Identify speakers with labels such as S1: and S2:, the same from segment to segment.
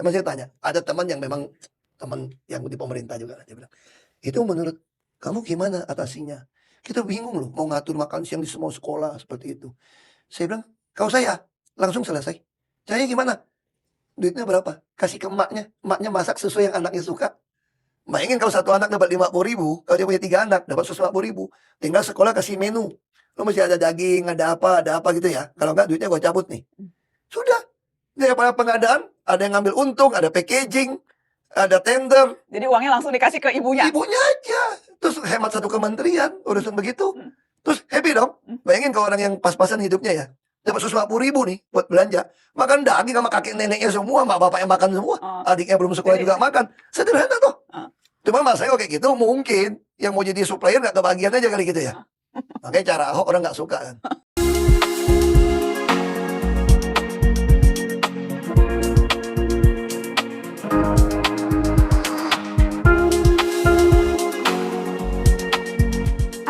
S1: Teman saya tanya, ada teman yang memang teman yang di pemerintah juga, dia bilang, "Itu menurut kamu gimana atasinya? Kita bingung loh mau ngatur makan siang di semua sekolah seperti itu." Saya bilang, "Kalau saya langsung selesai. Caranya gimana? Duitnya berapa? Kasih ke emaknya masak sesuai yang anaknya suka." Bayangin kalau satu anak dapat 50.000, kalau dia punya 3 anak dapat 150.000, tinggal sekolah kasih menu. Lo mesti ada daging, ada apa gitu ya. Kalau enggak duitnya gua cabut nih. Sudah. Daripada pengadaan, ada yang ngambil untung, ada packaging, ada tender.
S2: Jadi uangnya langsung dikasih ke ibunya?
S1: Ibunya aja. Terus hemat satu kementerian, urusan begitu. Terus happy dong. Bayangin kalau orang yang pas-pasan hidupnya ya. Dapat 150.000 nih buat belanja. Makan daging sama kakek neneknya semua, mak bapaknya makan semua. Adiknya belum sekolah juga makan. Sederhana tuh. Cuma mas saya kayak gitu mungkin. Yang mau jadi supplier gak kebagian aja kali gitu ya. Makanya cara Ahok orang gak suka kan.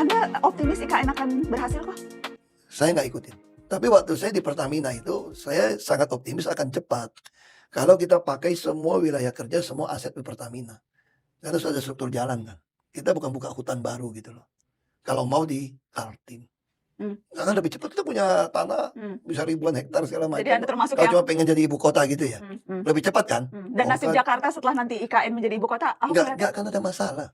S2: Anda optimis IKN akan berhasil kok?
S1: Saya nggak ikutin. Tapi waktu saya di Pertamina itu, saya sangat optimis akan cepat. Kalau kita pakai semua wilayah kerja, semua aset di Pertamina. Karena sudah ada struktur jalan kan. Kita bukan buka hutan baru gitu loh. Kalau mau di Kaltim. Karena lebih cepat kita punya tanah bisa ribuan hektar segala macam.
S2: Jadi Anda termasuk
S1: kalau
S2: yang
S1: cuma pengen jadi ibu kota gitu ya. Lebih cepat kan?
S2: Dan nasib Jakarta setelah nanti IKN menjadi ibu kota,
S1: Enggak kan ada masalah.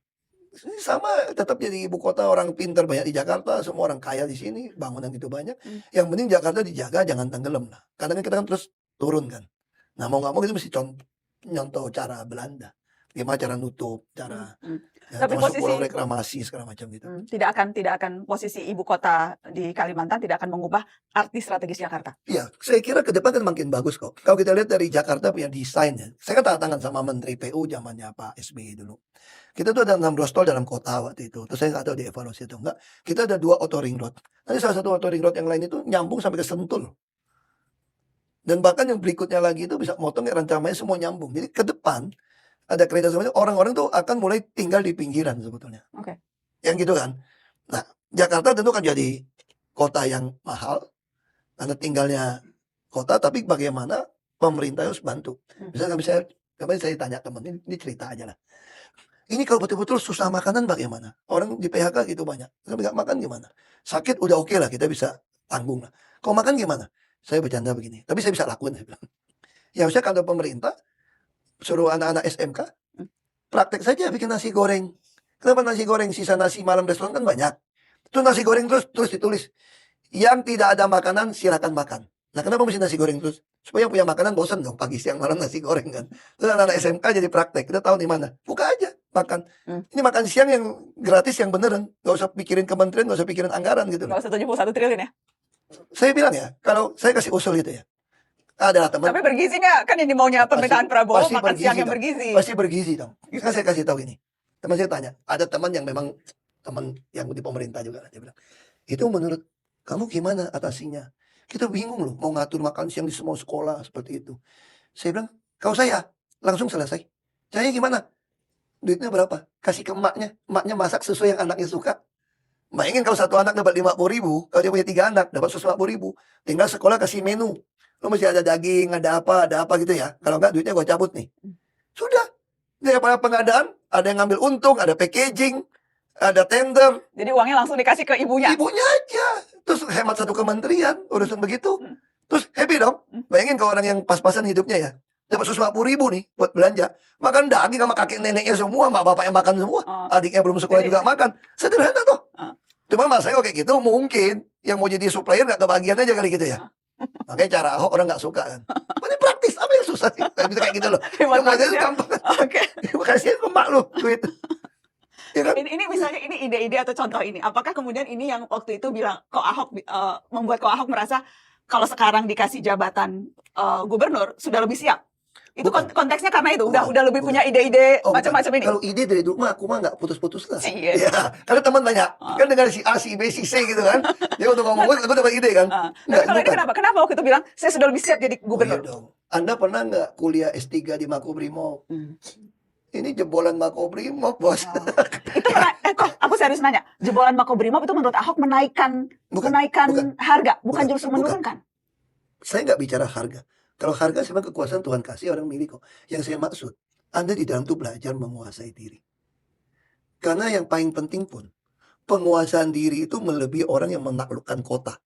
S1: Sama tetap jadi ibu kota, orang pintar banyak di Jakarta, semua orang kaya di sini, bangunan itu banyak. Yang penting Jakarta dijaga jangan tenggelam lah. Kadang kita kan terus turun kan. Nah mau nggak mau kita mesti nyontoh cara Belanda. Gimana cara nutup, cara
S2: tapi
S1: termasuk
S2: posisi
S1: pulau reklamasi segala macam gitu.
S2: tidak akan posisi ibu kota di Kalimantan tidak akan mengubah arti strategis Jakarta.
S1: Iya, saya kira ke depan kan makin bagus kok. Kalau kita lihat dari Jakarta punya desainnya, saya kan tanda tangan sama Menteri PU zamannya Pak SBY dulu. Kita tuh ada 6 ruas tol dalam kota waktu itu. Terus saya nggak tahu dievaluasi atau enggak. Kita ada 2 auto ring road. Nanti salah satu auto ring road yang lain itu nyambung sampai ke Sentul. Dan bahkan yang berikutnya lagi itu bisa motong rencananya semua nyambung. Jadi ke depan ada kereta semuanya, orang-orang tuh akan mulai tinggal di pinggiran sebetulnya.
S2: Oke.
S1: Yang gitu kan. Nah, Jakarta tentu kan jadi kota yang mahal karena tinggalnya kota, tapi bagaimana pemerintah harus bantu. Misalnya kemarin saya tanya teman, ini cerita aja lah. Ini kalau betul-betul susah makanan bagaimana? Orang di PHK gitu banyak. Kalau nggak makan gimana? Sakit udah oke lah, kita bisa tanggung lah. Kalau makan gimana? Saya bercanda begini, tapi saya bisa lakuin. Saya bilang. Ya harusnya kalau pemerintah suruh anak-anak SMK praktek saja bikin nasi goreng. Kenapa nasi goreng? Sisa nasi malam restoran kan banyak. Itu nasi goreng terus ditulis. Yang tidak ada makanan silakan makan. Nah kenapa mesti nasi goreng terus? Supaya yang punya makanan bosan dong pagi siang malam nasi goreng kan. Terus anak-anak SMK jadi praktek. Kita tahu di mana. Buka aja makan. Ini makan siang yang gratis yang beneran. Gak usah pikirin kementerian, gak usah pikirin anggaran gitu.
S2: Gak usah 71 triliun ya?
S1: Saya bilang ya, kalau saya kasih usul gitu ya. Ada teman.
S2: Tapi bergizi nggak? Kan ini maunya pemerintahan Prabowo makan siang yang bergizi.
S1: Pasti bergizi dong. Kan saya kasih tahu ini. Teman saya tanya, ada teman yang memang teman yang di pemerintah juga. Dia bilang, itu menurut kamu gimana atasinya? Kita bingung loh mau ngatur makan siang di semua sekolah seperti itu. Saya bilang, kalau saya langsung selesai. Caranya gimana? Duitnya berapa? Kasih ke emaknya masak sesuai yang anaknya suka. Bayangin kalau satu anak dapat 50.000, kalau dia punya 3 anak dapat 150.000, tinggal sekolah kasih menu. Lo mesti ada daging, ada apa gitu ya. Kalau enggak duitnya gua cabut nih. Sudah. Daripada pengadaan, ada yang ngambil untung, ada packaging, ada tender.
S2: Jadi uangnya langsung dikasih ke ibunya?
S1: Ibunya aja. Terus hemat satu kementerian, urusan begitu. Terus happy dong. Bayangin kalau orang yang pas-pasan hidupnya ya. Dapat 150.000 nih buat belanja. Makan daging sama kakek neneknya semua, mak bapaknya makan semua. Adiknya belum sekolah juga makan. Sederhana tuh. Cuma mas saya kayak gitu mungkin. Yang mau jadi supplier gak kebagian aja kali gitu ya. Makanya cara Ahok orang gak suka kan. Ini praktis, apa yang susah sih? Kayak gitu loh. Yang itu gampang. Oke. Kasih ke mak lu duit. Ya kan?
S2: Ini misalnya ini ide-ide atau contoh ini. Apakah kemudian ini yang waktu itu bilang kok Ahok membuat kok Ahok merasa kalau sekarang dikasih jabatan gubernur sudah lebih siap? Itu konteksnya karena itu udah lebih punya ide-ide macam-macam ini.
S1: Kalau ide dari dulu mah aku mah nggak putus-putus lah.
S2: Iya.
S1: Ya, karena teman banyak kan dengan si A, si B, si C gitu kan. Dia untuk ngomong gue dapat ide kan.
S2: Tapi kalau ini kenapa waktu itu bilang saya sudah lebih siap jadi gubernur?
S1: Iya dong. Anda pernah nggak kuliah S3 di Makobrimob? Ini jebolan Makobrimob bos.
S2: Itu kok aku serius nanya, jebolan Makobrimob itu menurut Ahok menaikkan harga, bukan justru menurunkan?
S1: Saya nggak bicara harga. Kalau harga sebenarnya kekuasaan Tuhan kasih, orang milik kok. Yang saya maksud, Anda di dalam tuh belajar menguasai diri. Karena yang paling penting pun, penguasaan diri itu melebihi orang yang menaklukkan kota.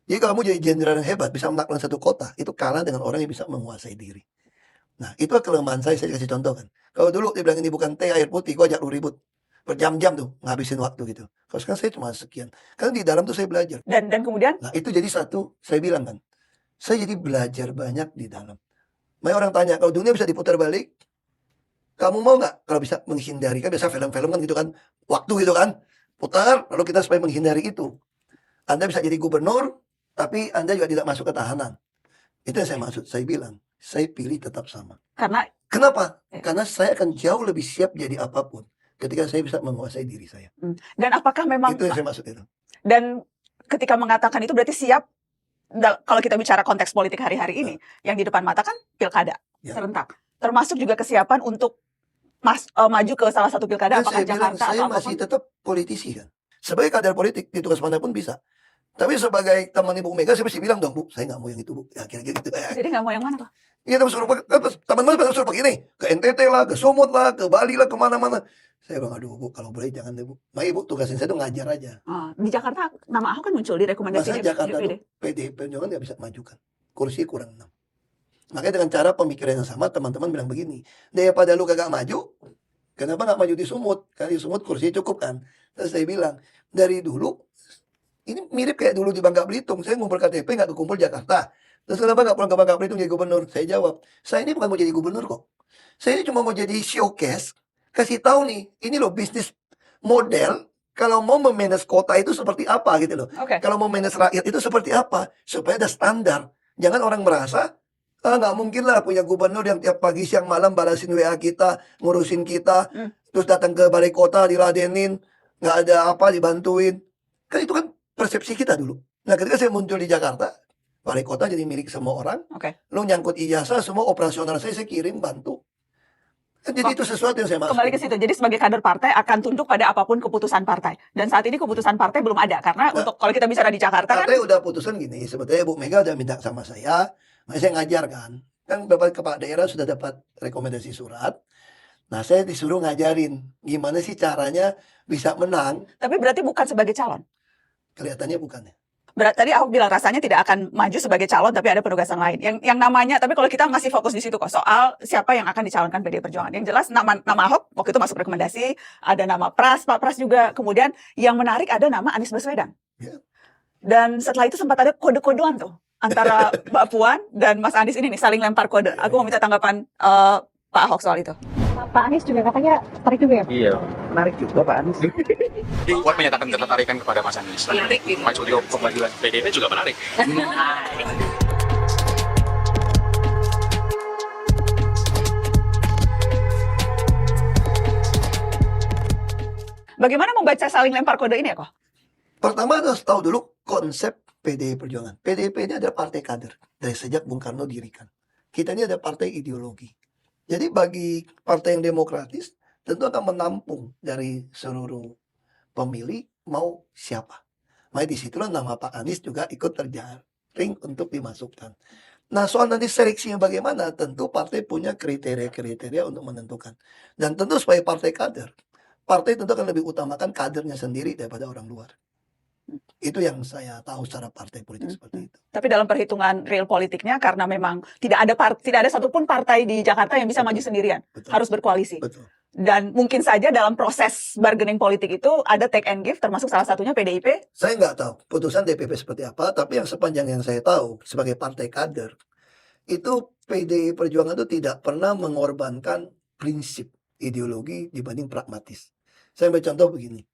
S1: Jadi kalau kamu jadi jenderal yang hebat, bisa menaklukkan satu kota, itu kalah dengan orang yang bisa menguasai diri. Nah, itu kelemahan saya kasih contoh kan. Kalau dulu dia bilang ini bukan teh air putih, gua ajak lu ribut. Berjam-jam tuh, ngabisin waktu gitu. Kalau sekarang saya cuma sekian. Karena di dalam tuh saya belajar.
S2: Dan kemudian
S1: Nah, itu jadi satu, saya bilang kan, saya jadi belajar banyak di dalam. Banyak orang tanya, kalau dunia bisa diputar balik, kamu mau nggak? Kalau bisa menghindari, kan biasa film-film kan gitu kan, waktu gitu kan, putar, lalu kita supaya menghindari itu. Anda bisa jadi gubernur, tapi Anda juga tidak masuk ke tahanan. Itu yang saya maksud, saya bilang, saya pilih tetap sama.
S2: karena
S1: Kenapa?
S2: Ya.
S1: Karena saya akan jauh lebih siap jadi apapun ketika saya bisa menguasai diri saya.
S2: dan apakah memang
S1: Itu yang saya maksud itu.
S2: dan ketika mengatakan itu berarti siap kalau kita bicara konteks politik hari-hari ini yang di depan mata kan pilkada
S1: Ya.
S2: serentak. Termasuk juga kesiapan untuk maju ke salah satu pilkada
S1: Dan
S2: apakah
S1: saya bilang,
S2: Jakarta
S1: saya
S2: atau
S1: masih
S2: apapun.
S1: tetap politisi kan. Sebagai kader politik, di tugas mana pun bisa. Tapi sebagai teman Ibu Mega, saya mesti bilang dong, Bu, saya nggak mau yang itu, Bu. Ya, kira-kira gitu.
S2: Jadi nggak mau yang mana, Pak?
S1: Iya, teman-teman suruh pakai ini. Ke NTT lah, ke Sumut lah, ke Bali lah, kemana-mana. Saya bilang, aduh, Bu, kalau boleh jangan deh, Bu. Nah, Ibu, tugasin saya tuh ngajar aja.
S2: Di Jakarta nama Ahok kan muncul di rekomendasi
S1: Masa Jakarta
S2: DPD.
S1: tuh PDIP Perjuangan nggak bisa majukan. Kursi kurang 6. Makanya dengan cara pemikiran yang sama, teman-teman bilang begini. Daripada lu kagak maju, kenapa nggak maju di Sumut? Karena di Sumut kursi cukup kan. Terus saya bilang, dari dulu, ini mirip kayak dulu di Bangka Belitung. Saya ngumpul KTP nggak kekumpul Jakarta. Terus kenapa nggak pulang ke Bangka Belitung jadi gubernur? Saya jawab, saya ini bukan mau jadi gubernur kok. Saya ini cuma mau jadi showcase. Kasih tahu nih, ini loh bisnis model. Kalau mau memanage kota itu seperti apa gitu loh.
S2: Oke.
S1: Kalau mau manage rakyat itu seperti apa. Supaya ada standar. Jangan orang merasa, nggak mungkin lah punya gubernur yang tiap pagi siang malam balasin WA kita, ngurusin kita. Terus datang ke balai kota diladenin. Nggak ada apa, dibantuin. Kan itu kan persepsi kita dulu. Nah ketika saya muncul di Jakarta, balai kota jadi milik semua orang.
S2: Oke.
S1: Lu nyangkut ijazah, semua operasional saya kirim, bantu. Kan jadi itu sesuatu yang saya maksud.
S2: Kembali ke situ. Jadi sebagai kader partai akan tunduk pada apapun keputusan partai. Dan saat ini keputusan partai belum ada karena
S1: Nah,
S2: untuk kalau kita bicara di Jakarta kan
S1: Partai udah putusan gini, sebetulnya Bu Mega udah minta sama saya, makanya saya ngajar kan. Kan beberapa kepala daerah sudah dapat rekomendasi surat. Nah saya disuruh ngajarin gimana sih caranya bisa menang.
S2: tapi berarti bukan sebagai calon.
S1: Kelihatannya bukan ya.
S2: Tadi Ahok bilang rasanya tidak akan maju sebagai calon tapi ada penugasan lain. Yang namanya tapi kalau kita masih fokus di situ kok soal siapa yang akan dicalonkan PDI Perjuangan. Yang jelas nama Ahok waktu itu masuk rekomendasi, ada nama Pak Pras juga. Kemudian yang menarik ada nama Anies Baswedan.
S1: Ya.
S2: Dan setelah itu sempat ada kode-kodean tuh antara Mbak Puan dan Mas Anies ini nih saling lempar kode. Aku mau minta tanggapan Pak Ahok soal itu.
S3: Pak Anies juga katanya tertarik juga ya?
S4: Iya.
S5: Menarik juga Pak Anies.
S4: Puan menyatakan ketertarikan kepada Mas Anies.
S2: Menarik gitu.
S4: Maju di pengadilan PDIP juga menarik.
S2: Bagaimana membaca saling lempar kode ini ya kok?
S1: Pertama harus tahu dulu konsep PDI Perjuangan. PDIP ini adalah partai kader dari sejak Bung Karno dirikan. Kita ini ada partai ideologi. Jadi bagi partai yang demokratis tentu akan menampung dari seluruh pemilih mau siapa. Makanya disitulah nama Pak Anies juga ikut terjaring untuk dimasukkan. Nah soal nanti seleksinya bagaimana, tentu partai punya kriteria-kriteria untuk menentukan. Dan tentu sebagai partai kader, partai tentu akan lebih utamakan kadernya sendiri daripada orang luar. Itu yang saya tahu secara partai politik seperti itu.
S2: Tapi dalam perhitungan real politiknya karena memang tidak ada satupun partai di Jakarta yang bisa maju sendirian,
S1: Betul.
S2: harus berkoalisi.
S1: Betul.
S2: Dan mungkin saja dalam proses bargaining politik itu ada take and give, termasuk salah satunya PDIP.
S1: Saya nggak tahu putusan DPP seperti apa, tapi yang sepanjang yang saya tahu sebagai partai kader, itu PDI Perjuangan itu tidak pernah mengorbankan prinsip ideologi dibanding pragmatis. Saya ambil contoh begini,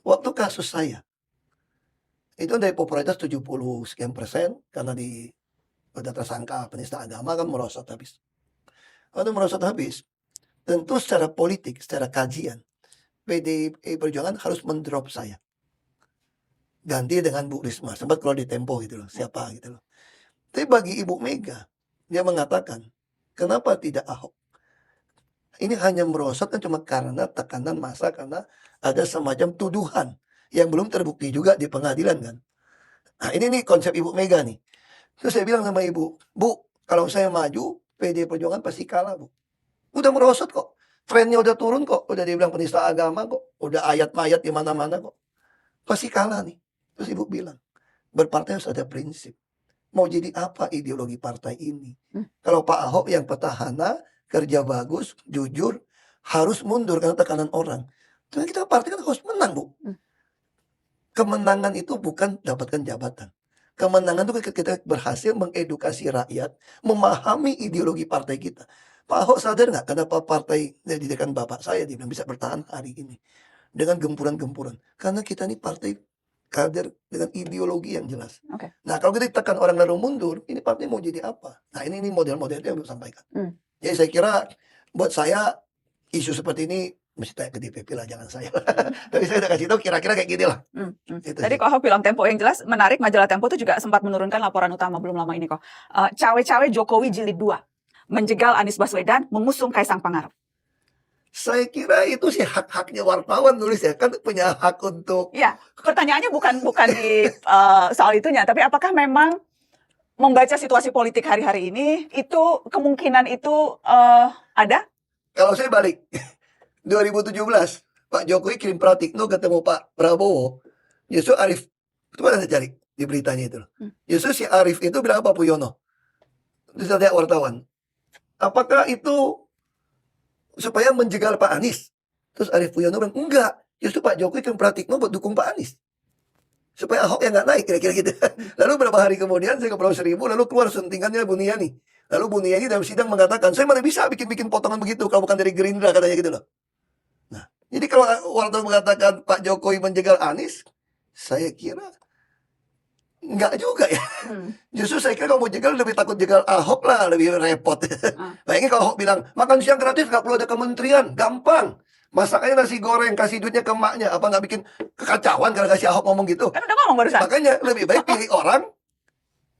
S1: waktu kasus saya, itu dari popularitas 70 sekian persen, karena ada tersangka penista agama kan merosot habis. Waktu merosot habis, tentu secara politik, secara kajian, PDI Perjuangan harus mendrop saya. Ganti dengan Bu Risma, sempat keluar di Tempo gitu loh, siapa gitu loh. Tapi bagi Ibu Mega, dia mengatakan, kenapa tidak Ahok? Ini hanya merosot kan cuma karena tekanan massa, karena ada semacam tuduhan yang belum terbukti juga di pengadilan kan. Nah ini nih konsep Ibu Mega nih. Terus saya bilang sama Ibu, Bu, Kalau saya maju, PD Perjuangan pasti kalah, Bu. Udah merosot kok. Trennya udah turun kok. Udah dibilang penista agama kok. Udah ayat-mayat di mana-mana kok. Pasti kalah nih. Terus Ibu bilang, berpartai harus ada prinsip. Mau jadi apa ideologi partai ini? Kalau Pak Ahok yang petahana, kerja bagus, jujur, harus mundur karena tekanan orang. Tapi kita partai kan harus menang, Bu. Kemenangan itu bukan dapatkan jabatan. Kemenangan itu ketika kita berhasil mengedukasi rakyat, memahami ideologi partai kita. Pak Ahok sadar nggak kenapa partai yang didirikan bapak saya dia bilang bisa bertahan hari ini dengan gempuran-gempuran? Karena kita ini partai kader dengan ideologi yang jelas.
S2: Oke.
S1: Nah kalau kita tekan orang lalu mundur, ini partai mau jadi apa? Nah ini model-model yang saya sampaikan. Jadi saya kira buat saya isu seperti ini mesti tanya ke DPP lah, jangan saya. Tapi saya udah kasih tahu kira-kira kayak gini lah. Itu
S2: Tadi
S1: sih.
S2: kok Ahok bilang Tempo yang jelas menarik, majalah Tempo itu juga sempat menurunkan laporan utama belum lama ini kok. Cawe-cawe Jokowi jilid 2 menjegal Anies Baswedan mengusung Kaisang Pangarep.
S1: Saya kira itu sih hak-haknya wartawan nulis ya, kan punya hak untuk
S2: Ya, pertanyaannya bukan di soal itunya, tapi apakah memang membaca situasi politik hari-hari ini itu kemungkinan itu ada?
S1: kalau saya balik 2017 Pak Jokowi kirim Pratikno ketemu Pak Prabowo, justru Arif coba Anda cari di beritanya itu loh. Justru si Arif itu bilang apa Puyono? Terus tanya wartawan, apakah itu supaya menjegal Pak Anies? Terus Arif Puyono bilang enggak, justru Pak Jokowi kirim Pratikno buat dukung Pak Anies supaya Ahok yang nggak naik, kira-kira gitu. Lalu beberapa hari kemudian saya ke Pulau Seribu, lalu keluar suntingannya Buniani. Lalu Buniani dalam sidang mengatakan, saya mana bisa bikin potongan begitu kalau bukan dari Gerindra, katanya gitu loh. Nah, jadi kalau wartawan mengatakan Pak Jokowi menjegal Anies, saya kira enggak juga ya. Justru saya kira kalau mau jegal lebih takut jegal Ahok lah, lebih repot. Bayangin kalau Ahok bilang, makan siang gratis nggak perlu ada kementerian, gampang. Masaknya nasi goreng, kasih duitnya ke emaknya. Apa nggak bikin kekacauan kalau kasih Ahok ngomong gitu?
S2: Kan udah ngomong barusan.
S1: Makanya lebih baik pilih orang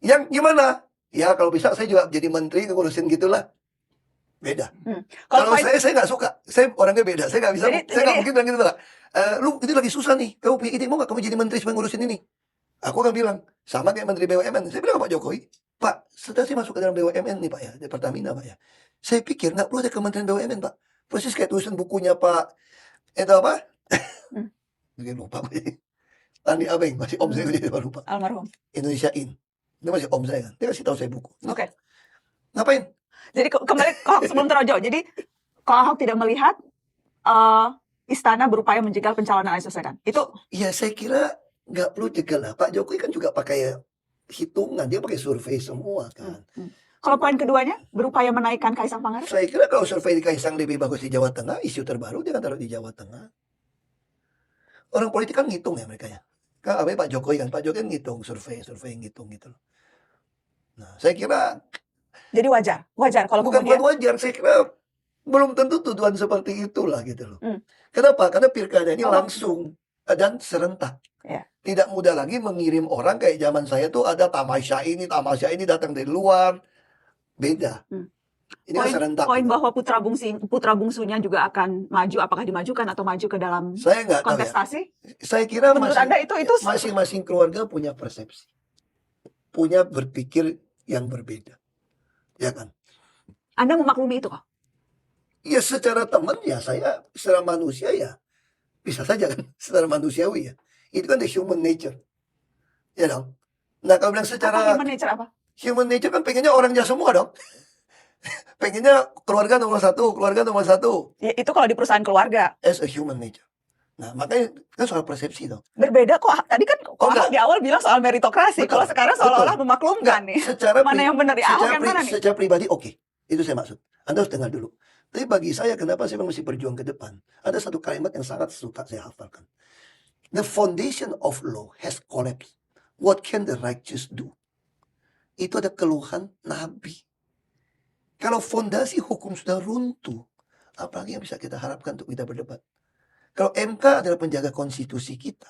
S1: yang gimana? Ya kalau bisa saya juga jadi menteri ngurusin gitulah. Beda. Kalau
S2: Kalau
S1: saya nggak suka. Saya orangnya beda. Saya nggak bisa.
S2: Jadi-
S1: Saya nggak mungkin bilang gitu lah. Lu ini lagi susah nih. Kamu punya ide mau nggak kamu jadi menteri supaya ngurusin ini? Aku akan bilang sama kayak menteri BUMN. Saya bilang ke Pak Jokowi, Pak, setelah saya masuk ke dalam BUMN nih Pak ya, di Pertamina Pak ya. Saya pikir nggak perlu ada kementerian BUMN Pak. Persis kayak tulisan bukunya Pak itu apa? Mungkin lupa gue. Tani Abeng, masih om saya jadi lupa.
S2: almarhum.
S1: Indonesia In. Itu masih om saya kan. Dia kasih tahu saya buku.
S2: Oke.
S1: Ngapain?
S2: Jadi kembali ke Ahok sebelum terlalu jauh. Jadi kok Ahok tidak melihat istana berupaya menjegal pencalonan Anies Baswedan. Itu
S1: Ya saya kira nggak perlu jegal lah. Pak Jokowi kan juga pakai hitungan. Dia pakai survei semua kan.
S2: kalau poin keduanya berupaya menaikkan Kaisang Pangarep.
S1: Saya kira kalau survei di Kaisang lebih bagus di Jawa Tengah, isu terbaru dia kan taruh di Jawa Tengah. Orang politik kan ngitung ya mereka ya. Kan apa Pak Jokowi kan Pak Jokowi kan ngitung survei ngitung gitu loh. Nah, saya kira
S2: Jadi wajar kalau
S1: bukan
S2: kemudian
S1: wajar, saya kira belum tentu tuduhan seperti itulah gitu loh.
S2: Hmm.
S1: Kenapa? Karena pilkada ini
S2: Oh.
S1: langsung dan serentak.
S2: Ya.
S1: Tidak mudah lagi mengirim orang kayak zaman saya tuh ada tamasya ini datang dari luar. Beda. Ini kan serentak.
S2: poin
S1: gitu.
S2: bahwa putra bungsunya juga akan maju, apakah dimajukan atau maju ke dalam
S1: Saya nggak tahu ya.
S2: kontestasi?
S1: Saya kira
S2: Menurut Anda itu
S1: masing-masing keluarga punya persepsi. Punya berpikir yang berbeda. Ya kan?
S2: Anda memaklumi itu kok?
S1: Ya secara teman ya saya secara manusia ya bisa saja kan secara manusiawi ya. Itu kan the human nature. Ya dong. Nah kalau bilang secara
S2: Human nature apa?
S1: human nature kan pengennya orangnya semua dong. Pengennya keluarga nomor satu.
S2: Ya, itu kalau di perusahaan keluarga.
S1: As a human nature. Nah makanya kan soal persepsi dong.
S2: Berbeda kok. Tadi kan kok
S1: enggak.
S2: Ahok di awal bilang soal meritokrasi.
S1: Betul,
S2: Kalau sekarang seolah-olah
S1: betul.
S2: memaklumkan nih.
S1: Secara
S2: Mana yang benar di Ahok yang mana nih?
S1: secara pribadi oke. Itu saya maksud. Anda harus dengar dulu. Tapi bagi saya kenapa saya mesti berjuang ke depan? Ada satu kalimat yang sangat suka saya hafalkan. The foundation of law has collapsed. What can the righteous do? Itu ada keluhan Nabi. Kalau fondasi hukum sudah runtuh, apalagi yang bisa kita harapkan untuk kita berdebat? Kalau MK adalah penjaga konstitusi kita,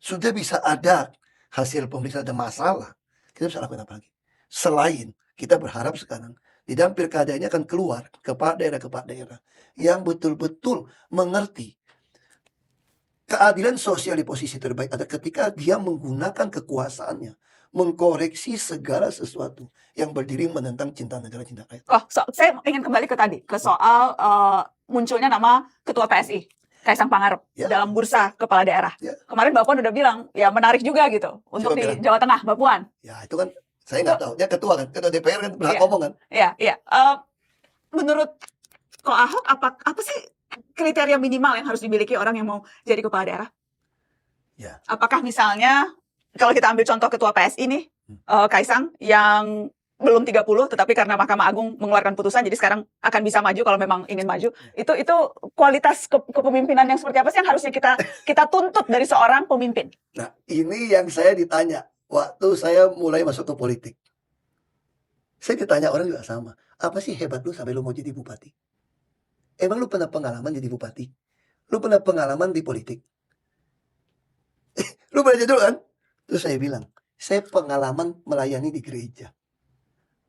S1: sudah bisa ada hasil pemeriksaan ada masalah, kita bisa lakukan apa lagi? Selain kita berharap sekarang di dalam pilkada ini akan keluar kepala daerah yang betul-betul mengerti keadilan sosial di posisi terbaik ada ketika dia menggunakan kekuasaannya, mengkoreksi segala sesuatu yang berdiri menentang cinta negara, cinta rakyat.
S2: Oh, saya ingin kembali ke tadi, ke soal munculnya nama Ketua PSI, Kaisang Pangarep,
S1: Ya.
S2: dalam bursa kepala daerah.
S1: Ya.
S2: Kemarin Mbak Puan udah bilang, ya menarik juga gitu, untuk
S1: Siapa
S2: di
S1: bilang?
S2: Jawa Tengah, Mbak Puan.
S1: Ya itu kan saya nggak tahu. Dia ketua kan, ketua DPR kan berhak
S2: Iya.
S1: ngomong kan.
S2: Iya, iya. Menurut Ko Ahok, apa sih kriteria minimal yang harus dimiliki orang yang mau jadi kepala daerah?
S1: Ya.
S2: Apakah misalnya, kalau kita ambil contoh Ketua PSI nih, Kaisang, yang belum 30, tetapi karena Mahkamah Agung mengeluarkan putusan, jadi sekarang akan bisa maju kalau memang ingin maju. Itu kualitas kepemimpinan yang seperti apa sih yang harusnya kita tuntut dari seorang pemimpin?
S1: Nah ini yang saya ditanya waktu saya mulai masuk ke politik. Saya ditanya orang juga sama. Apa sih hebat lu sampai lu mau jadi bupati? Emang lu pernah pengalaman jadi bupati? Lu pernah pengalaman di politik? Lu pernah jadi dulu kan? Terus saya bilang, saya pengalaman melayani di gereja.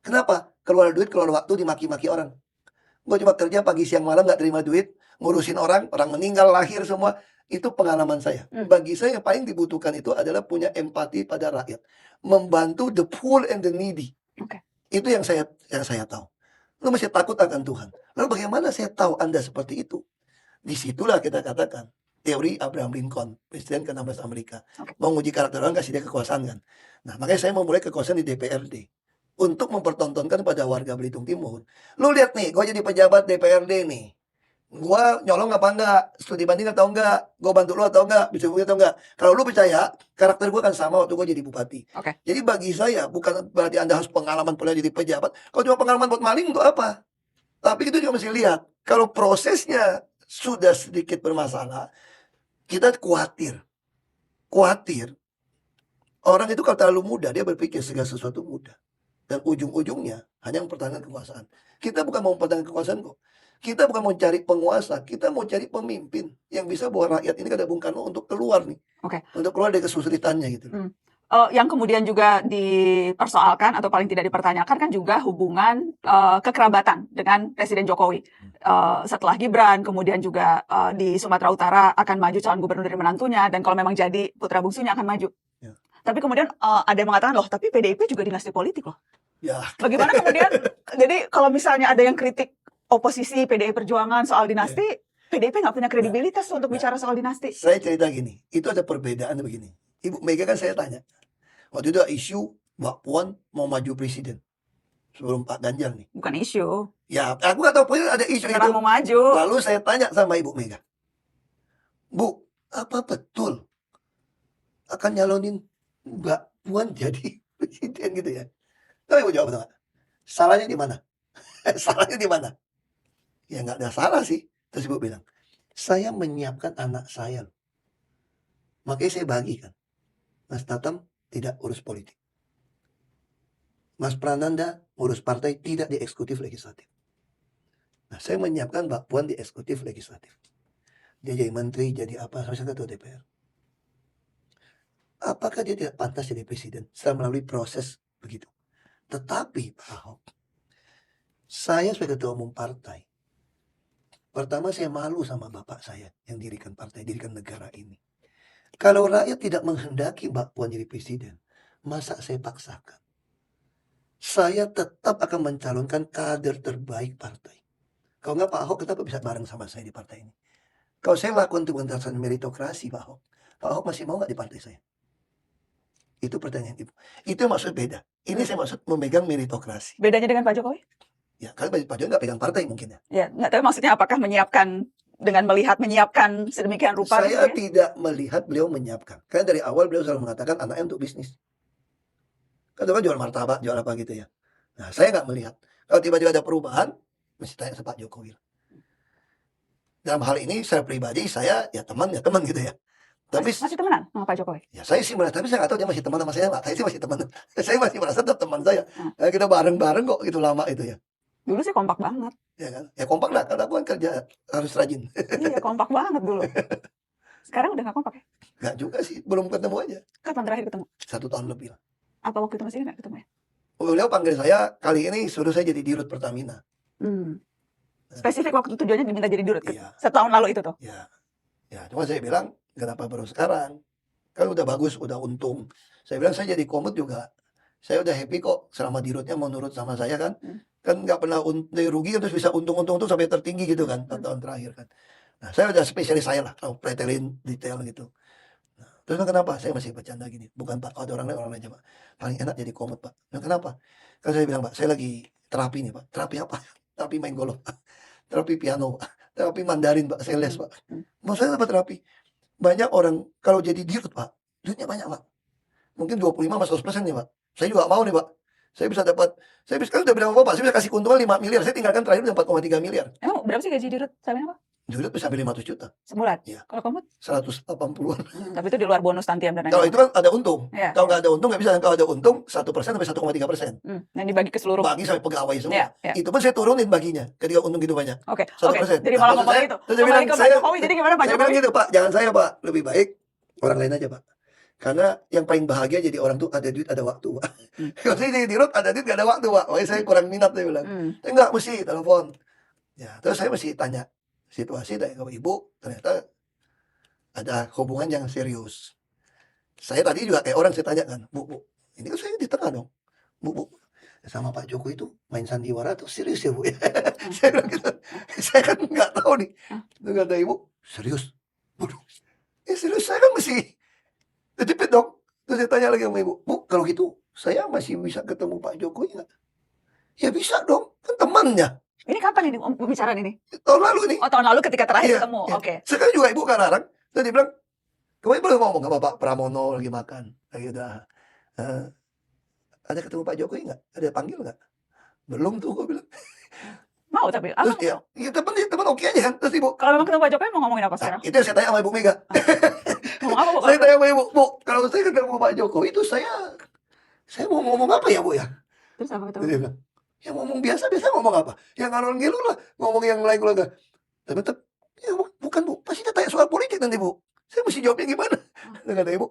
S1: Kenapa? Keluar duit, keluar waktu dimaki-maki orang. Gue cuma kerja pagi siang malam gak terima duit, ngurusin orang meninggal, lahir semua. Itu pengalaman saya. Bagi saya yang paling dibutuhkan itu adalah punya empati pada rakyat. Membantu the poor and the needy.
S2: Oke.
S1: Itu yang saya tahu. Lu mesti takut akan Tuhan. Lalu bagaimana saya tahu Anda seperti itu? Disitulah kita katakan teori Abraham Lincoln, Presiden ke-16 Amerika.
S2: Oke.
S1: Mau nguji karakter orang, kasih dia kekuasaan kan. Nah makanya saya memulai kekuasaan di DPRD. Untuk mempertontonkan pada warga Belitung Timur. Lu lihat nih, gue jadi pejabat DPRD nih. Gue nyolong apa enggak? Studi banding atau enggak? Gue bantu lu atau enggak? Bisa atau enggak? Kalau lu percaya, karakter gue kan sama waktu gue jadi bupati.
S2: Oke.
S1: Jadi bagi saya, bukan berarti Anda harus pengalaman pula jadi pejabat. Kalau cuma pengalaman buat maling, untuk apa? Tapi itu juga mesti lihat. Kalau prosesnya sudah sedikit bermasalah, kita khawatir. Orang itu kalau terlalu muda, dia berpikir segala sesuatu mudah. Dan ujung-ujungnya hanya mempertahankan kekuasaan. Kita bukan mau mempertahankan kekuasaan kok. Kita bukan mau cari penguasa, kita mau cari pemimpin yang bisa bawa rakyat ini kata Bung Karno untuk keluar nih.
S2: Oke.
S1: Untuk keluar dari kesulitannya gitu.
S2: Yang kemudian juga dipersoalkan atau paling tidak dipertanyakan kan juga hubungan kekerabatan dengan Presiden Jokowi. Setelah Gibran, kemudian juga di Sumatera Utara akan maju calon gubernur dari menantunya, dan kalau memang jadi putra bungsunya akan maju.
S1: Ya.
S2: Tapi kemudian ada yang mengatakan, loh tapi PDIP juga dinasti politik loh.
S1: Ya,
S2: Bagaimana kemudian, jadi kalau misalnya ada yang kritik oposisi PDI Perjuangan soal dinasti, PDIP nggak punya kredibilitas untuk bicara soal dinasti.
S1: saya cerita gini, itu ada perbedaan begini. Ibu Mega kan saya tanya, waktu itu ada isu Mbak Puan mau maju presiden sebelum Pak Ganjar nih.
S2: Bukan isu,
S1: Ya, aku nggak tahu pokoknya ada isu itu.
S2: beneran mau maju.
S1: Lalu saya tanya sama Ibu Mega, Bu, apa betul akan nyalonin Mbak Puan jadi presiden gitu ya? Tahu Ibu jawab apa? Salahnya di mana? Salahnya di mana? Ya nggak ada salah sih. Terus Ibu bilang, saya menyiapkan anak saya loh. Makanya saya bagikan. Mas Tatam tidak urus politik. Mas Prananda urus partai, tidak di eksekutif legislatif. Nah, saya menyiapkan Mbak Puan di eksekutif legislatif. Dia jadi menteri, jadi apa, sampai ketua DPR. Apakah dia tidak pantas jadi presiden setelah melalui proses begitu? Tetapi Pak Ahok, saya sebagai ketua umum partai, pertama saya malu sama bapak saya yang dirikan partai, dirikan negara ini. Kalau rakyat tidak menghendaki Mbak Puan jadi presiden, masa saya paksakan? Saya tetap akan mencalonkan kader terbaik partai. Kalau nggak Pak Ahok, kenapa bisa bareng sama saya di partai ini? Kalau saya lakukan itu berdasarkan meritokrasi Pak Ahok masih mau nggak di partai saya? Itu pertanyaan Ibu. Itu yang maksud beda. Ini saya maksud memegang meritokrasi.
S2: Bedanya dengan Pak Jokowi?
S1: Ya, karena Pak Jokowi nggak pegang partai mungkin ya.
S2: Ya, nggak tahu maksudnya apakah menyiapkan dengan melihat menyiapkan sedemikian rupa.
S1: Saya
S2: gitu ya?
S1: tidak melihat beliau menyiapkan. Karena dari awal beliau selalu mengatakan anaknya untuk bisnis. Kan jual martabak, jual apa gitu ya. Nah, saya nggak melihat. Kalau tiba-tiba ada perubahan, mesti tanya sama Pak Jokowi. Dalam hal ini, saya pribadi, saya ya teman gitu ya. Tapi
S2: Masih temenan sama Pak Jokowi?
S1: ya saya sih tapi saya nggak tahu dia masih teman sama saya nggak. Saya sih masih teman. Saya masih merasa tetap teman saya. Kita bareng-bareng kok gitu lama itu ya.
S2: Dulu sih kompak banget.
S1: Ya kan? Ya kompak lah, karena aku kan kerja harus rajin.
S2: Iya, kompak banget dulu. Sekarang udah nggak kompak ya?
S1: Nggak juga sih, belum ketemu aja.
S2: Kapan terakhir ketemu?
S1: 1 tahun lebih lah.
S2: Apa waktu itu masih nggak ketemu ya?
S1: Beliau panggil saya, kali ini suruh saya jadi dirut Pertamina.
S2: Spesifik waktu tujuannya diminta jadi dirut.
S1: Iya.
S2: Setahun lalu itu tuh.
S1: Ya, cuma saya bilang, kenapa baru sekarang? kan udah bagus, udah untung. Saya bilang saya jadi komet juga, saya udah happy kok selama di Root-nya mau nurut sama saya kan. Kan nggak pernah rugi terus bisa untung-untung tuh sampai tertinggi gitu kan tahun terakhir kan. Nah, saya udah spesialis saya lah, tahu pretelin detail gitu. Nah, terus bilang, kenapa? Saya masih bercanda gini. Bukan Pak, kalau ada orang lain aja Pak. Paling enak jadi komet Pak. Nah, kenapa? Kan saya bilang Pak, saya lagi terapi nih Pak. Terapi apa? Terapi main golf Pak. Terapi piano Pak. Terapi Mandarin Pak. Saya les Pak. Mau saya dapat terapi. Banyak orang kalau jadi dirut Pak, duitnya banyak Pak. Mungkin 25 sama 100% nih Pak. Saya juga mau nih Pak. Saya bisa dapat, saya bisa, kan udah bilang apa Pak, saya bisa kasih keuntungan 5 miliar. Saya tinggalkan terakhir udah 4,3 miliar.
S2: Emang berapa sih gaji dirut sampai apa?
S1: Dirut bisa sampai 500 juta.
S2: Sebulan?
S1: Iya.
S2: Kalau kamu?
S1: 180-an.
S2: Tapi itu di luar bonus tantiam dan
S1: Kalau
S2: lain-lain.
S1: itu kan ada untung.
S2: Iya.
S1: Kalau nggak ada untung nggak bisa. Kalau ada untung 1% sampai 1,3%.
S2: Dan dibagi ke seluruh.
S1: Bagi sampai pegawai semua.
S2: Iya, iya.
S1: Itu pun saya turunin baginya ketika untung gitu banyak.
S2: Oke,
S1: 1%.
S2: jadi malah
S1: Nah,
S2: ngomong
S1: saya-
S2: itu.
S1: terus dia
S2: Kembali
S1: bilang,
S2: ke Pak
S1: saya-
S2: Jokowi, jadi gimana Pak
S1: Saya bilang
S2: Jokowi?
S1: gitu Pak, jangan saya Pak, lebih baik orang lain aja Pak. Karena yang paling bahagia jadi orang tuh ada duit ada waktu Pak. Kalau saya jadi dirut ada duit gak ada waktu Pak. Makanya saya kurang minat saya bilang. Enggak mesti telepon. Ya, terus saya mesti tanya situasi dari ibu, ternyata ada hubungan yang serius. Saya tadi juga kayak orang saya tanya kan, Bu, ini kan saya di tengah dong. Bu, sama Pak Jokowi itu main sandiwara atau serius ya Bu? Saya bilang gitu. Saya kan nggak tahu nih. Itu kata ibu, serius? Waduh, serius saya kan mesti kejepit dong. Terus saya tanya lagi sama ibu, Bu, kalau gitu saya masih bisa ketemu Pak Jokowi nggak? Ya bisa dong, kan temannya.
S2: Ini kapan ini pembicaraan ini?
S1: Tahun lalu nih.
S2: Oh, tahun lalu ketika terakhir
S1: Iya,
S2: ketemu.
S1: iya.
S2: Oke.
S1: Sekarang juga ibu kan larang. Terus dia bilang, kemarin boleh ngomong sama Pak Pramono lagi makan. Lagi udah, ada ketemu Pak Jokowi nggak? Ada panggil nggak? Belum tuh, gue bilang.
S2: Mau tapi
S1: Terus
S2: apa?
S1: ya teman oke aja kan. Terus ibu,
S2: Kalau memang ketemu Pak Jokowi mau ngomongin apa
S1: nah,
S2: sekarang?
S1: itu yang saya tanya sama Ibu Mega.
S2: Ngomong apa, Bu?
S1: Saya tanya sama Ibu, Bu, kalau saya ketemu Pak Jokowi itu saya mau ngomong apa ya Bu ya?
S2: Terus apa
S1: Terus
S2: ketemu?
S1: dia bilang, ya ngomong biasa ngomong apa? Yang ngalor ngilur lah, ngomong yang lain keluarga. Tapi tetap, ya bukan Bu, pasti dia tanya soal politik nanti Bu. Saya mesti jawabnya gimana? Kata Ibu,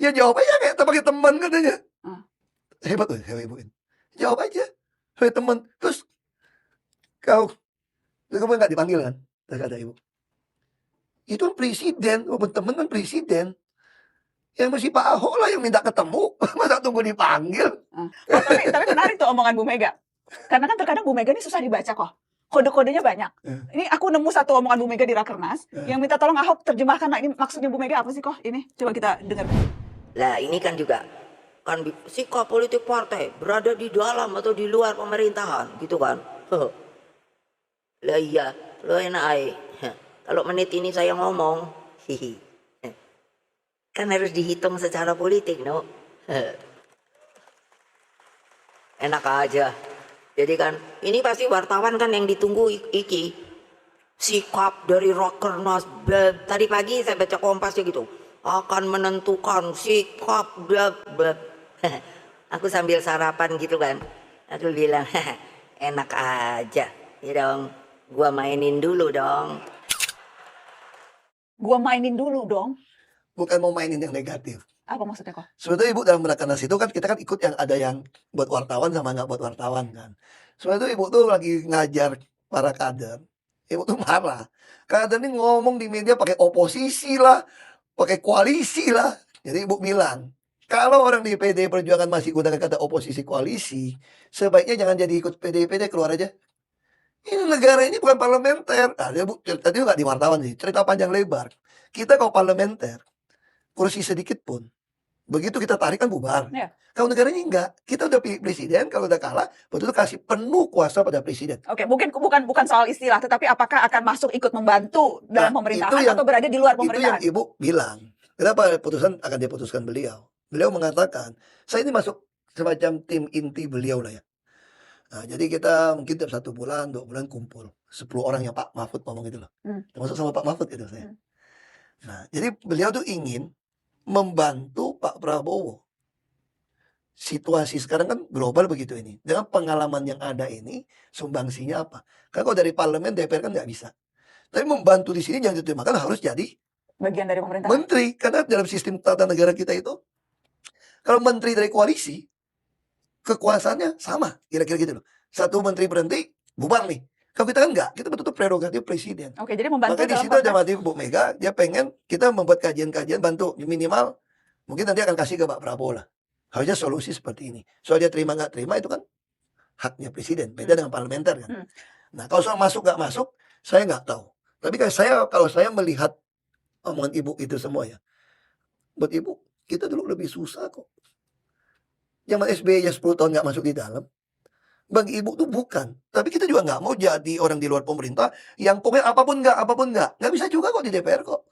S1: ya jawab aja kayak pakai teman katanya. Hebat tuh saya Ibu. Jawab aja, kayak teman. Terus kamu nggak dipanggil kan? Terus kata Ibu, itu kan presiden, walaupun teman kan presiden. Yang mesti Pak Ahok lah yang minta ketemu, masa tunggu dipanggil.
S2: Oh, tapi menarik tuh omongan Bu Mega. Karena kan terkadang Bu Mega ini susah dibaca kok. Kode-kodenya banyak. Ini aku nemu satu omongan Bu Mega di Rakernas yang minta tolong Ahok terjemahkan. Nah, ini maksudnya Bu Mega apa sih kok? Ini coba kita dengar.
S5: Lah ini kan juga kan sikap politik partai berada di dalam atau di luar pemerintahan gitu kan. Lah iya, lo enak ay. Kalau menit ini saya ngomong, hihi. Kan harus dihitung secara politik, no. Enak aja. Jadi kan ini pasti wartawan kan yang ditunggu iki sikap dari Rakernas. Tadi pagi saya baca Kompas ya gitu, akan menentukan sikap aku sambil sarapan gitu kan, aku bilang enak aja ya dong, gua mainin dulu dong.
S2: Gua mainin dulu dong.
S1: Bukan mau mainin yang negatif.
S2: Apa maksudnya kok?
S1: Sebetulnya Ibu dalam Rakernas itu kan kita kan ikut yang ada yang buat wartawan sama nggak buat wartawan kan. Sebetulnya Ibu tuh lagi ngajar para kader. Ibu tuh marah. Kader ini ngomong di media pakai oposisi lah, pakai koalisi lah. Jadi Ibu bilang, kalau orang di PDI Perjuangan masih gunakan kata oposisi koalisi, sebaiknya jangan jadi ikut PDI, keluar aja. Ini negara ini bukan parlementer. Nah, dia tadi nggak di wartawan sih, cerita panjang lebar. Kita kalau parlementer, kursi sedikit pun, begitu kita tarik kan bubar.
S2: Ya.
S1: Kalau negara ini enggak, kita udah pilih presiden, kalau udah kalah, betul kasih penuh kuasa pada presiden.
S2: Oke, mungkin bukan soal istilah, tetapi apakah akan masuk ikut membantu dalam
S1: Nah,
S2: pemerintahan
S1: itu yang-
S2: atau berada di luar
S1: Itu yang
S2: pemerintahan?
S1: Ibu bilang. Kenapa putusan akan diputuskan beliau? Beliau mengatakan, saya ini masuk semacam tim inti beliau lah ya. Nah, jadi kita mungkin tiap 1 bulan, 2 bulan kumpul. 10 orang yang Pak Mahfud ngomong gitu loh. Termasuk sama Pak Mahfud gitu saya. Nah, jadi beliau tuh ingin membantu Pak Prabowo. Situasi sekarang kan global begitu ini. Dengan pengalaman yang ada ini, sumbangsinya apa? Karena kalau dari parlemen, DPR kan nggak bisa. Tapi membantu di sini jangan diterjemahkan harus jadi
S2: Bagian dari pemerintahan.
S1: menteri. Karena dalam sistem tata negara kita itu, kalau menteri dari koalisi, kekuasaannya sama. Kira-kira gitu loh. Satu menteri berhenti, bubar nih. Kalau kita kan enggak, kita betul-betul prerogatif presiden.
S2: Oke, jadi membantu
S1: Makanya di
S2: dalam
S1: situ ada
S2: konteks-
S1: motif Bu Mega, dia pengen kita membuat kajian-kajian bantu minimal Mungkin nanti akan kasih ke Pak Prabowo lah. Harusnya solusi seperti ini. Soal dia terima nggak terima itu kan haknya presiden. Beda dengan parlementer kan.
S2: Hmm.
S1: Nah kalau soal masuk nggak masuk, saya nggak tahu. Tapi kalau saya melihat omongan ibu itu semua ya, buat ibu kita dulu lebih susah kok. Zaman SBY ya 10 tahun nggak masuk di dalam. Bagi ibu tuh bukan. Tapi kita juga nggak mau jadi orang di luar pemerintah yang pokoknya apapun nggak. Nggak bisa juga kok di DPR kok.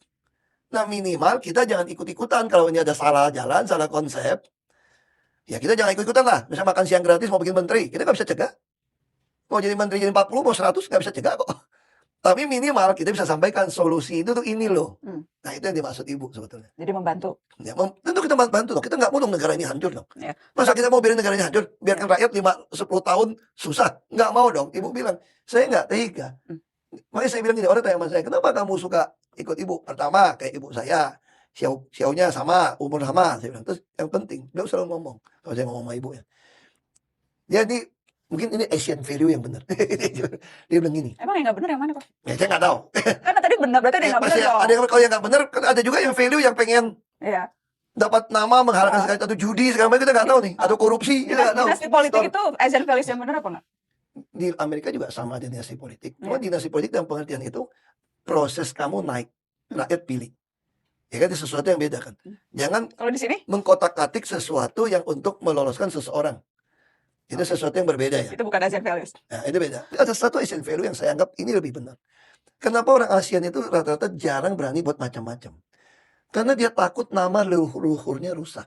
S1: Nah minimal kita jangan ikut-ikutan kalau ini ada salah jalan, salah konsep. Ya kita jangan ikut-ikutan lah. Misalnya makan siang gratis mau bikin menteri, kita nggak bisa cegah. Mau jadi menteri jadi 40, mau 100 nggak bisa cegah kok. Tapi minimal kita bisa sampaikan solusi itu tuh ini loh. Nah itu yang dimaksud ibu sebetulnya.
S2: Jadi membantu.
S1: Ya, tentu kita bantu dong. Kita nggak mau dong negara ini hancur dong.
S2: Ya.
S1: Masa kita mau biarin negara ini hancur? Biarkan rakyat 5-10 tahun susah. Nggak mau dong. Ibu bilang, saya nggak tega. Makanya saya bilang gini, orang tanya sama saya, kenapa kamu suka ikut ibu? Pertama, kayak ibu saya. Xiao-nya sama, umur sama. Saya bilang, terus yang penting, beliau selalu ngomong. Kalau saya ngomong sama ibu ya. Jadi, mungkin ini Asian value yang benar. Dia bilang gini.
S2: Emang yang nggak benar yang mana kok?
S1: Ya, saya nggak tahu.
S2: Karena tadi benar, berarti ada yang nggak benar dong.
S1: Ada kalau yang nggak benar, kan ada juga yang value yang pengen
S2: Iya.
S1: dapat nama menghalalkan segala atau judi segala macam kita nggak tahu nih atau korupsi kita nggak tahu.
S2: Dinasti politik itu Asian values yang benar apa nggak?
S1: Di Amerika juga sama ada dinasti politik. Cuma dinasti politik dalam pengertian itu proses kamu naik rakyat pilih. Ya kan itu sesuatu yang beda kan. Jangan
S2: Kalau di sini
S1: mengkotak-katik sesuatu yang untuk meloloskan seseorang. Itu sesuatu yang berbeda ya.
S2: itu bukan Asian values.
S1: Nah, itu beda. Ada satu Asian value yang saya anggap ini lebih benar. Kenapa orang ASEAN itu rata-rata jarang berani buat macam-macam? Karena dia takut nama leluhurnya rusak.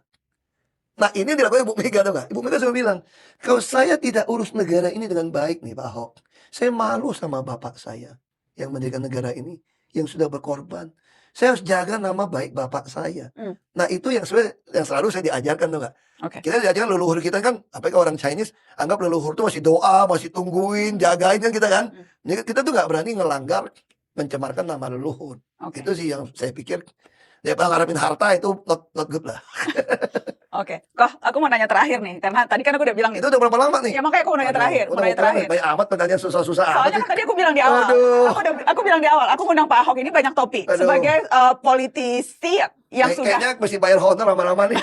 S1: Nah ini yang dilakukan Ibu Mega tuh nggak? Ibu Mega selalu bilang, kalau saya tidak urus negara ini dengan baik nih Pak Ahok, saya malu sama bapak saya yang mendirikan negara ini, yang sudah berkorban. Saya harus jaga nama baik bapak saya. Nah itu yang selalu saya diajarkan tuh nggak?
S2: Oke.
S1: Kita diajarkan leluhur kita kan, apalagi orang Chinese, anggap leluhur tuh masih doa, masih tungguin, jagain kan kita kan. Jadi kita tuh nggak berani ngelanggar, mencemarkan nama leluhur.
S2: Oke.
S1: Itu sih yang saya pikir. Daripada ngarepin harta itu not good lah.
S2: Oke. Kok aku mau nanya terakhir nih, karena tadi kan aku udah bilang
S1: Itu udah berapa lama nih?
S2: Ya makanya aku mau nanya
S1: Aduh,
S2: terakhir, mau
S1: udah
S2: nanya terakhir.
S1: Banyak amat pertanyaan susah-susah amat
S2: Soalnya
S1: nih.
S2: kan tadi aku bilang di awal,
S1: Aduh.
S2: aku bilang di awal, aku ngundang Pak Ahok ini banyak topik
S1: Aduh.
S2: sebagai politisi yang sudah.
S1: Kayaknya mesti bayar honor lama-lama nih.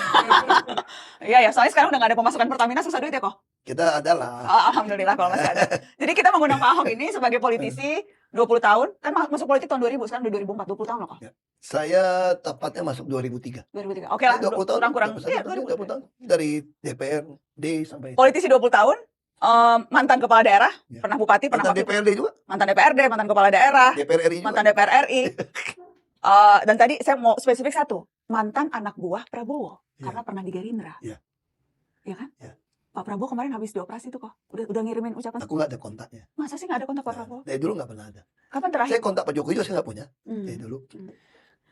S2: Iya ya, soalnya sekarang udah nggak ada pemasukan Pertamina, susah duit ya kok.
S1: Kita adalah.
S2: Oh, alhamdulillah kalau masih ada. Jadi kita mengundang Pak Ahok ini sebagai politisi 20 tahun, kan masuk politik tahun 2000, sekarang udah 2004, 20 tahun loh kok.
S1: Saya tepatnya masuk 2003.
S2: 2003. Oke lah,
S1: 20 tahun.
S2: kurang-kurang. Iya,
S1: 20 tahun. Dari DPRD sampai
S2: Politisi 20 tahun, mantan kepala daerah,
S1: Ya.
S2: pernah bupati, pernah
S1: mantan
S2: wakil,
S1: DPRD juga.
S2: mantan DPRD, mantan kepala daerah,
S1: DPR RI juga.
S2: mantan DPR RI. Dan tadi saya mau spesifik satu, mantan anak buah Prabowo,
S1: Iya.
S2: karena pernah di Gerindra.
S1: Iya.
S2: Iya kan?
S1: Iya.
S2: Pak Prabowo kemarin habis dioperasi tuh kok. Udah ngirimin ucapan.
S1: Aku nggak ada kontaknya.
S2: Masa sih nggak ada kontak Pak
S1: Nah,
S2: Prabowo?
S1: dari dulu nggak pernah ada.
S2: Kapan terakhir?
S1: Saya kontak Pak Jokowi juga saya nggak punya.
S2: Hmm.
S1: Dari dulu.
S2: Hmm.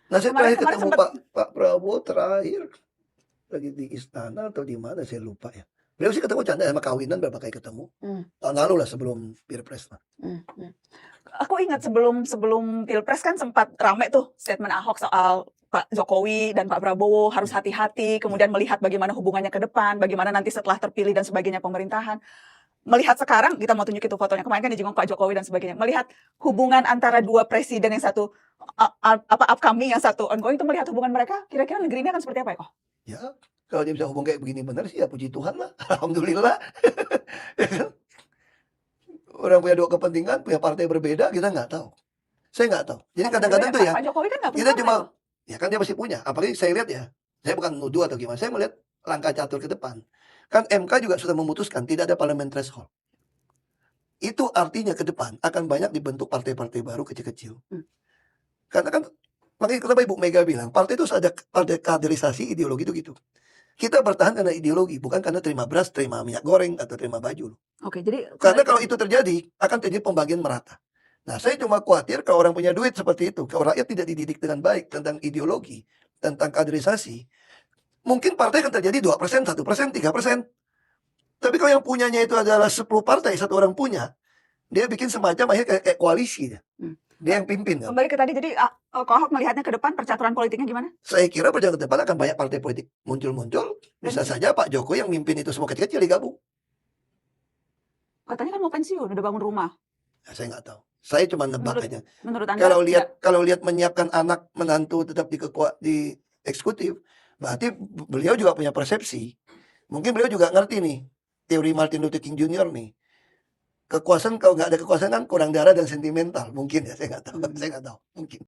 S1: Nah saya
S2: Kemarin-
S1: terakhir
S2: kemarin
S1: ketemu
S2: sempat-
S1: Pak Prabowo terakhir lagi di istana atau di mana saya lupa ya. Beliau sih ketemu canda sama kawinan berapa kali ketemu. Tahun lalu lah sebelum Pilpres lah.
S2: Aku ingat sebelum Pilpres kan sempat rame tuh statement Ahok soal Pak Jokowi dan Pak Prabowo harus hati-hati, kemudian melihat bagaimana hubungannya ke depan, bagaimana nanti setelah terpilih dan sebagainya pemerintahan. Melihat sekarang, kita mau tunjuk itu fotonya, kemarin kan dijenguk Pak Jokowi dan sebagainya. Melihat hubungan antara dua presiden, yang satu upcoming, yang satu ongoing, itu melihat hubungan mereka, kira-kira negeri ini akan seperti apa ya kok?
S1: Ya kalau dia bisa hubung kayak begini benar sih ya puji Tuhan lah. Alhamdulillah. Orang punya dua kepentingan, punya partai berbeda, kita nggak tahu. Saya nggak tahu. Jadi kadang-kadang tuh ya,
S2: Pak Jokowi kan nggak punya
S1: kita
S2: partai.
S1: cuma, ya kan dia masih punya. Apalagi saya lihat ya, saya bukan nuduh atau gimana, saya melihat langkah catur ke depan. Kan MK juga sudah memutuskan tidak ada parliament threshold. Itu artinya ke depan akan banyak dibentuk partai-partai baru kecil-kecil. Karena kan, makanya kenapa Ibu Mega bilang, partai itu ada kaderisasi ideologi itu gitu. Kita bertahan karena ideologi, bukan karena terima beras, terima minyak goreng, atau terima baju.
S2: Oke, jadi
S1: Karena kalau itu terjadi, akan terjadi pembagian merata. Nah, saya cuma khawatir kalau orang punya duit seperti itu, kalau rakyat tidak dididik dengan baik tentang ideologi, tentang kaderisasi, mungkin partai akan terjadi 2%, 1%, 3%. Tapi kalau yang punyanya itu adalah 10 partai, satu orang punya, dia bikin semacam akhirnya kayak koalisi. Dia yang pimpin. Kan?
S2: kembali ke tadi, jadi Kok Ahok melihatnya ke depan percaturan politiknya gimana?
S1: Saya kira perjalanan ke depan akan banyak partai politik muncul-muncul. Bisa saja Pak Jokowi yang mimpin itu semua kecil-kecil digabung.
S2: Katanya kan mau pensiun, udah bangun rumah.
S1: Nah, saya nggak tahu. Saya cuma nebak aja.
S2: Menurut Anda?
S1: Kalau lihat menyiapkan anak menantu tetap di eksekutif, Berarti beliau juga punya persepsi. Mungkin beliau juga ngerti nih teori Martin Luther King Jr. nih. Kekuasaan kalau nggak ada kekuasaan kan kurang darah dan sentimental. Mungkin ya, saya nggak tahu. Saya nggak tahu. Mungkin.